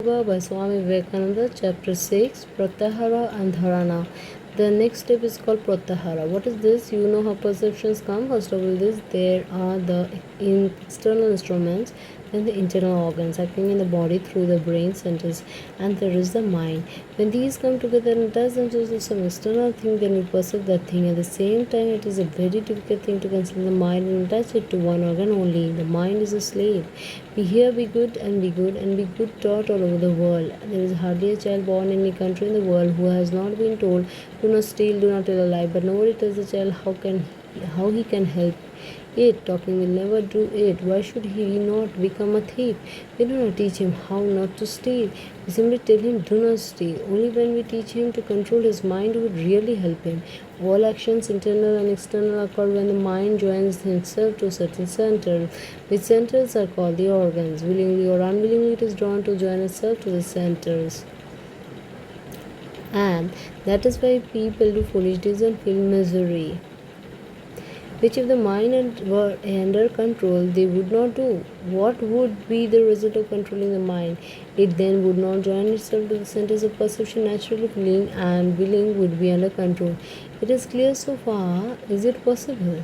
By Swami Vivekananda, Chapter 6, Pratyahara and Dharana. The next step is called Pratyahara. What is this? You know how perceptions come. First of all, there are the external instruments, then the internal organs acting in the body through the brain centers, and there is the mind. When these come together and attach themselves to some external thing, then we perceive that thing. At the same time, it is a very difficult thing to consider the mind and attach it to one organ only. The mind is a slave. We hear be good and be good and be good taught all over the world. There is hardly a child born in any country in the world who has not been told, do not steal, do not tell a lie. But nobody tells the child how he can help it. Talking will never do it. Why should he not become a thief? We do not teach him how not to steal. We simply tell him, do not steal. Only when we teach him to control his mind would really help him. All actions, internal and external, occur when the mind joins itself to a certain center, which centers are called the organs. Willingly or unwillingly, it is drawn to join itself to the centers. And that is why people do foolish deeds and feel misery, which if the mind were under control, they would not do. What would be the result of controlling the mind? It then would not join itself to the centers of perception. Naturally, feeling and willing would be under control. It is clear so far. Is it possible?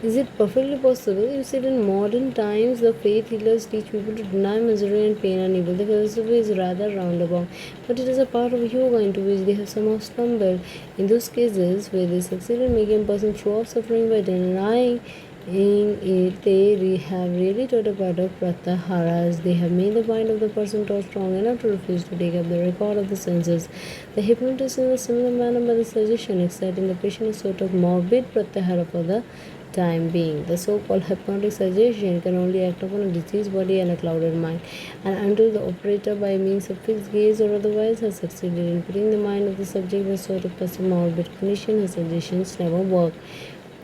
Is it perfectly possible? You said in modern times the faith healers teach people to deny misery and pain and evil. The philosophy is rather roundabout, but it is a part of yoga into which they have somehow stumbled. In those cases where they succeed in making a person throw off suffering by denying it, they have really taught a part of pratyaharas. They have made the mind of the person taught strong enough to refuse to take up the record of the senses. The hypnotist in a similar manner by the suggestion exciting the patient a sort of morbid pratyahara for the time being. The so-called hypnotic suggestion can only act upon a diseased body and a clouded mind, and until the operator by means of fixed gaze or otherwise has succeeded in putting the mind of the subject in a sort of passive morbid condition, his suggestions never work.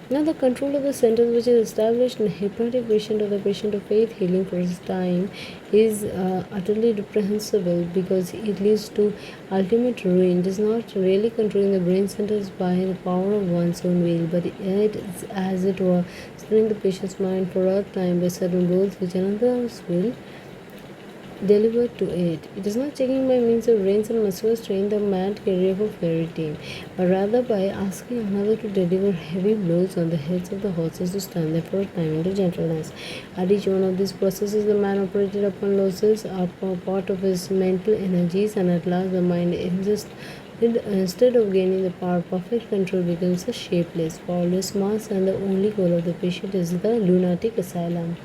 Now, the control of the centers which is established in a hypnotic patient or the patient of faith healing for his time is utterly reprehensible because it leads to ultimate ruin. It is not really controlling the brain centers by the power of one's own will, but it is as it were stunning the patient's mind for a time by certain rules which another's will delivered to it. It is not checking by means of reins and muscles train the mad carrier of a fairy tale, but rather by asking another to deliver heavy blows on the heads of the horses to stand them for a time into gentleness. At each one of these processes, the man operated upon losses a part of his mental energies, and at last the mind instead of gaining the power of perfect control becomes a shapeless, powerless mass, and the only goal of the patient is the lunatic asylum.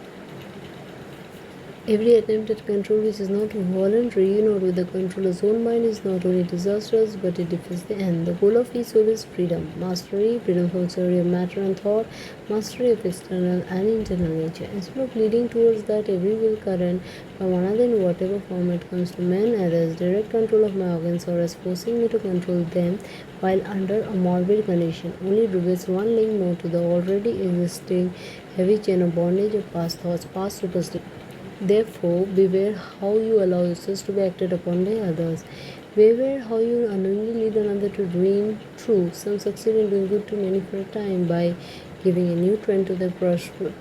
Every attempt at control which is not voluntary, not with the controller's own mind, is not only disastrous, but it defeats the end. The goal of each soul is freedom, mastery, freedom from slavery of matter and thought, mastery of external and internal nature. Instead of leading towards that, every will current from another in whatever form it comes to men, either as direct control of my organs or as forcing me to control them while under a morbid condition, only reveals one link more to the already existing heavy chain of bondage of past thoughts, past superstitions. Therefore, beware how you allow yourselves to be acted upon by others. Beware how you unknowingly lead another to dream true. Some succeed in doing good to many for a time by giving a new trend to their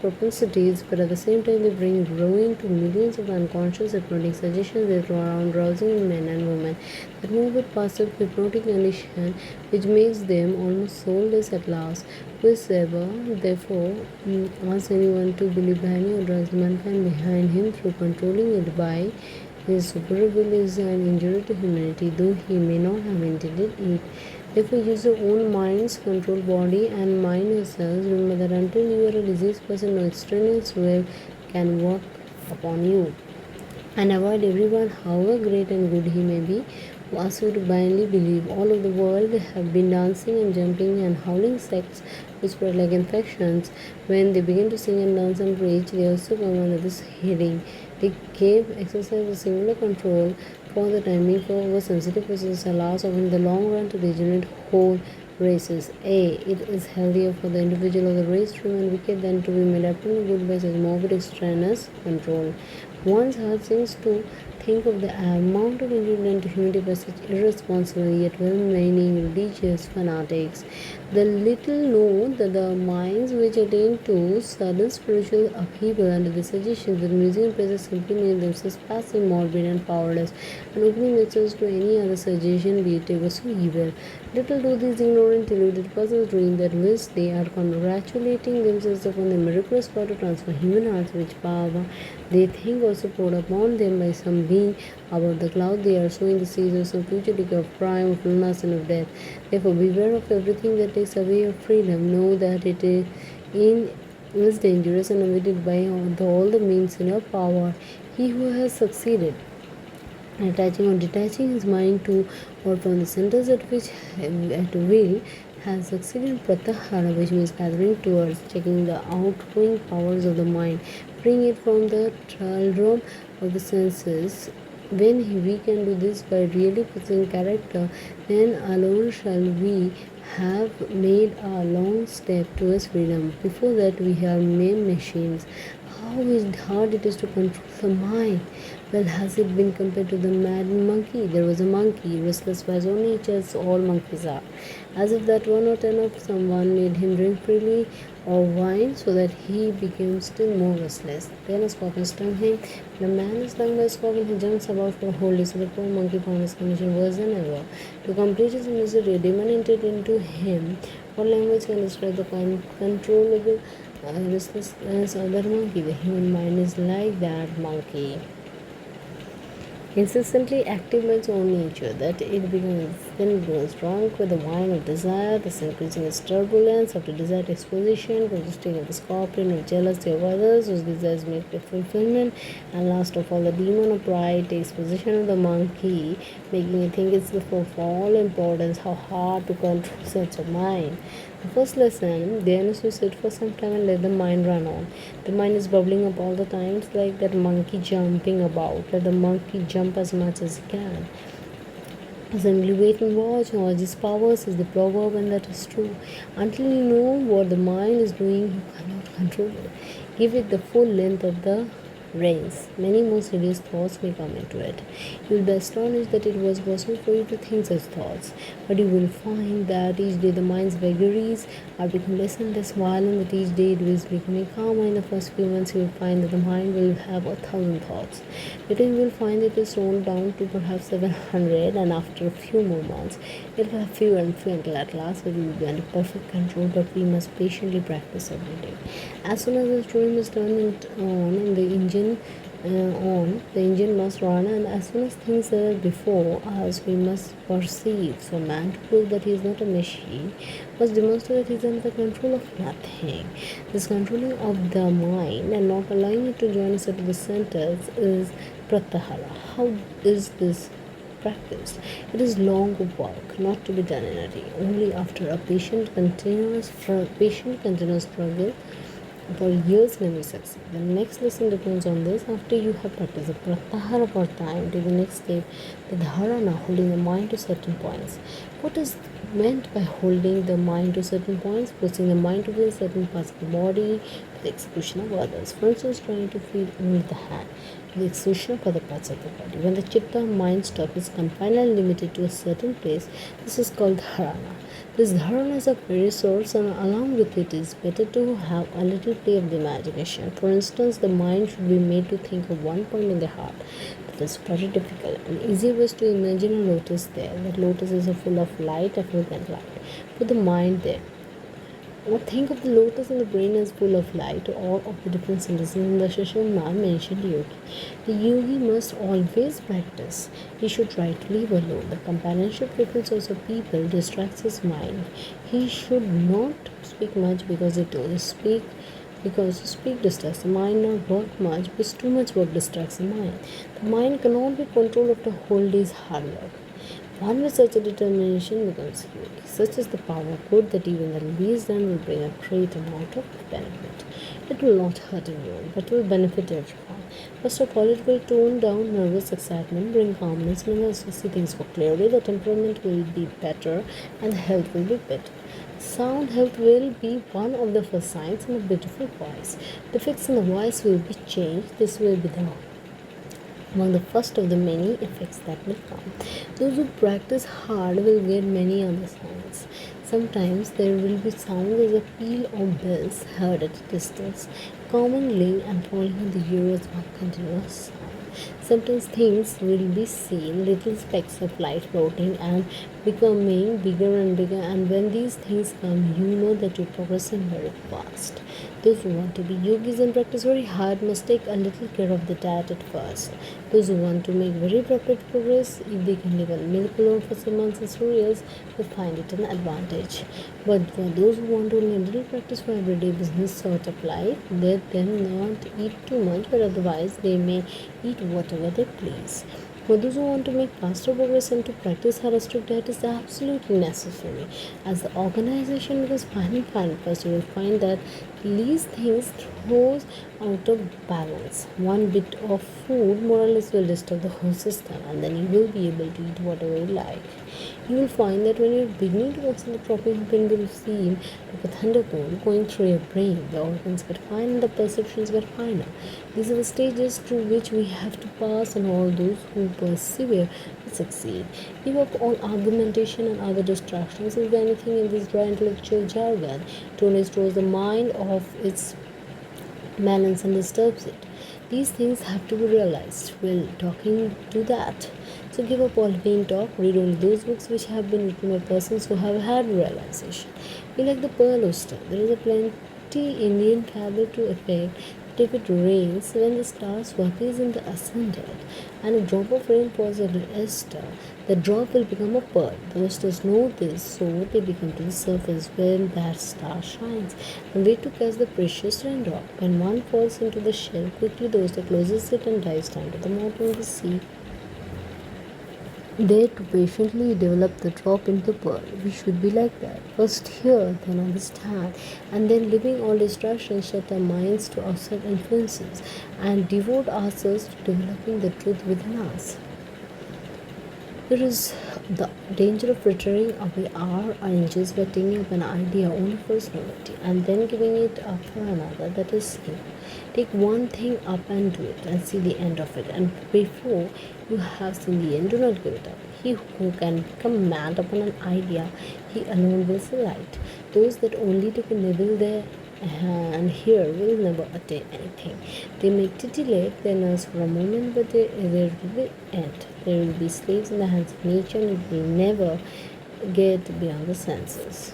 propensities, but at the same time they bring growing to millions of unconscious hypnotic suggestions that throw around drowsing in men and women that move with passive hypnotic condition which makes them almost soulless at last. Whosoever therefore wants anyone to believe Bhani or drives mankind behind him through controlling it by his superior will is an injury to humanity, though he may not have intended it. Therefore, use your own minds, control body and mind yourselves. Remember that until you are a diseased person, no extraneous will can work upon you. And avoid everyone, however great and good he may be, who asks you to blindly believe. All over the world have been dancing and jumping and howling sects which spread like infections. When they begin to sing and dance and preach, they also come under this heading. They gave exercise a singular control for the time being for oversensitive processes allows of in the long run to degenerate whole races. It is healthier for the individual of the race to remain wicked than to be made absolutely good by such morbid extraneous control. One's heart seems to think of the amount of injury to humanity by such irresponsible yet well-meaning religious fanatics. The little know that the minds which attain to sudden spiritual upheaval under the suggestions that museum places simply make themselves passive, morbid, and powerless, and opening themselves to any other suggestion, be it ever so evil. Little do these ignorant, deluded persons dream that whilst they are congratulating themselves upon the miraculous power to transform human hearts, which power they think also poured upon them by some being about the cloud, they are sowing the seeds of some future decay of crime, of illness, and of death. Therefore, beware of everything that takes away your freedom. Know that it is dangerous and avoided by all the means in your power. He who has succeeded attaching or detaching his mind to or from the centers at which at will has succeeded in pratyahara, which means gathering towards, checking the outgoing powers of the mind, freeing it from the thraldom of the senses. When we can do this by really possessing character, then alone shall we have made a long step towards freedom. Before that, we have mere machines. How hard it is to control the mind. Well, has it been compared to the mad monkey? There was a monkey, restless by his own nature, as all monkeys are. As if that 1 or 10 of someone made him drink freely or wine, so that he became still more restless. Then a scorpion stung him. When a man is stung by a scorpion, he jumps about for a whole day, so the poor monkey found his condition worse than ever. To complete his misery, a demon entered into him. What language can describe the uncontrollable restlessness of that monkey? The human mind is like that monkey, incessantly active by its own nature, that it becomes drunk with the wine of desire, thus increasing its turbulence after desired exposition, consisting of the scorpion of jealousy of others, whose desires make the fulfillment, and last of all the demon of pride takes possession of the monkey, making it think it's of all importance. How hard to control such a mind. The first lesson, there is to sit for some time and let the mind run on. The mind is bubbling up all the time. It's like that monkey jumping about. Let the monkey jump as much as he can. Simply wait and watch. Knowledge is power, says the proverb, and that is true. Until you know what the mind is doing, you cannot control it. Give it the full length of the reins. Many more serious thoughts may come into it. You will be astonished that it was possible for you to think such thoughts, but you will find that each day the mind's vagaries are becoming less and less violent, that each day it is becoming calmer. In the first few months you will find that the mind will have 1,000 thoughts. Later you will find it is toned down to perhaps 700, and after a few more months it will have fewer and fewer until at last it will be under perfect control. But we must patiently practice every day. As soon as the stream is turned on and the engine must run, and as soon as things are before us, we must perceive. So man, to prove that he is not a machine, must demonstrate that he is under the control of nothing. This controlling of the mind and not allowing it to join us at the centers is pratyahara. How is this practiced? It is long work, not to be done in a day. Only after a patient continuous struggle for years can we succeed. The next lesson depends on this. After you have practiced the pratyahara for time, to the next step, the dharana, holding the mind to certain points. What is meant by holding the mind to certain points? Forcing the mind to feel certain parts of the body to the exclusion of others. For instance, trying to feel only the hand to the exclusion of other parts of the body. When the chitta mind stop is confined and limited to a certain place, this is called dharana. This dharana is a very source, and along with it is better to have a little play of the imagination. For instance, the mind should be made to think of one point in the heart. That is very difficult. An easier way is to imagine a lotus there. That lotus is full of light, effulgent light. Put the mind there. Or think of the lotus in the brain as full of light, all of the different sentences in the Shashamna mentioned yogi. The yogi must always practice. He should try to live alone. The companionship preferences of people distracts his mind. He should not speak much because speak distracts the mind, not work much because too much work distracts the mind. The mind cannot be controlled after a whole day's hard work. One with such a determination becomes yogi. Such is the power of good that even the least done will bring a great amount of benefit. It will not hurt anyone, but will benefit everyone. First of all, it will tone down nervous excitement, bring calmness, and when see things more clearly, the temperament will be better and the health will be better. Sound health will be one of the first signs, and a beautiful voice. The fix in the voice will be changed. This will be the among the first of the many effects that will come. Those who practice hard will get many other sounds. Sometimes there will be sounds as a peal of bells heard at a distance, commonly and falling on the ear as one continuous sound. Sometimes things will be seen, little specks of light floating and becoming bigger and bigger, and when these things come, you know that you're progressing very fast. Those who want to be yogis and practice very hard must take a little care of the diet at first. Those who want to make very rapid progress, if they can live on milk alone for some months as cereals, will find it an advantage. But for those who want only a little practice for everyday business sort of life, let them not eat too much, but otherwise they may eat whatever they please. For those who want to make faster progress and to practice how a strict diet is absolutely necessary. As the organization becomes fine and fine, first you will find that these things throws out of balance. One bit of food more or less will disturb the whole system, and then you will be able to eat whatever you like. You will find that when you're beginning to work on the proper you will see like a thunderbolt going through your brain. The organs get fine and the perceptions get finer. These are the stages through which we have to pass, and all those who persevere will succeed. Give up all argumentation and other distractions. Is there anything in this dry intellectual jargon? It only stores the mind of its balance and disturbs it. These things have to be realized. Well, talking to that. So give up all vain talk, read only those books which have been written by persons who have had realization. Be like the pearl oyster. There is a plenty Indian fable to effect that if it rains when the star swappies in the ascendant and a drop of rain falls on the oyster, the drop will become a pearl. The oysters know this, so they become to the surface when that star shines and wait to catch the precious raindrop. When one falls into the shell, quickly the oyster closes it and dives down to the bottom of the sea, there to patiently develop the drop into pearl. We should be like that. First hear, then understand, and then leaving all distractions, shut our minds to outside influences and devote ourselves to developing the truth within us. There is the danger of frittering away our energies by taking up an idea only for its novelty and then giving it up for another that is new. Take one thing up and do it and see the end of it, and before you have seen the end, do not give it up. He who can become mad upon an idea, he alone will see light. Those that only take a nibble there and here will never attain anything. They may titillate their nerves for a moment, but there will be end. There will be slaves in the hands of nature, and it will never get beyond the senses.